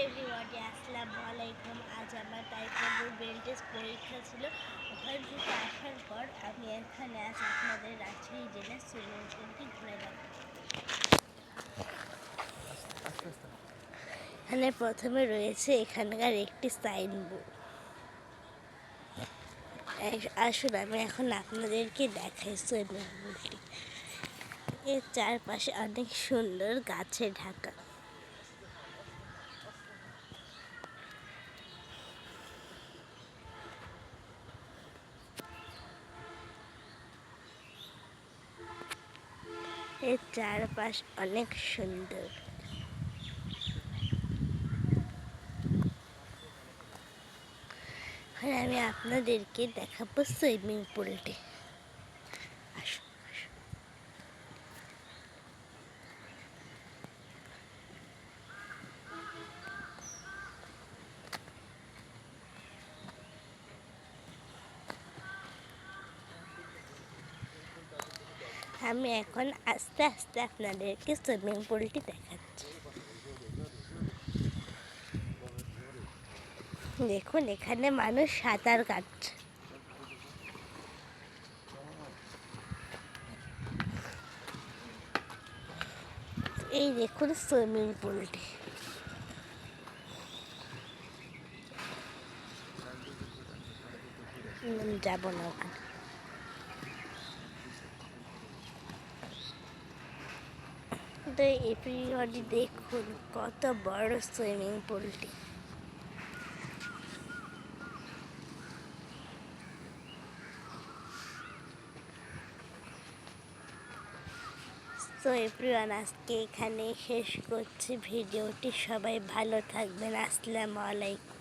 Everybody, আসসালামু আলাইকুম। আজ আমার টাইকোয়ান্ডোর বেল্টেস পরীক্ষা ছিল। ওখান থেকে আসার পর আমি এখানে আজ আপনাদের রাজশাহী জেলার সুইমিং পুলটি ঘুরে দেখাবো। এখানে প্রথমে রয়েছে এখানকার একটি সাইনবোর্ড। আসুন আমি এখন আপনাদেরকে দেখাই সুইমিং পুলটি। এর চারপাশে অনেক সুন্দর গাছে ঢাকা। এর চারপাশ অনেক সুন্দর। আর আমি আপনাদেরকে দেখাবো সুইমিং পুলটি। আসুন আমি এখন আস্তে আস্তে আপনাদেরকে সুইমিং পুলটি দেখাচ্ছি। দেখুন এখানে মানুষ সাঁতার কাটছে। এই দেখুন সুইমিং পুলটি। যাব না ওখানে। তো এভরিবডি দেখুন কত বড় সুইমিং পুলটি। তো এভরিওয়ান, আজকে এখানে শেষ করছি ভিডিওটি। সবাই ভালো থাকবেন। আসসালামু আলাইকুম।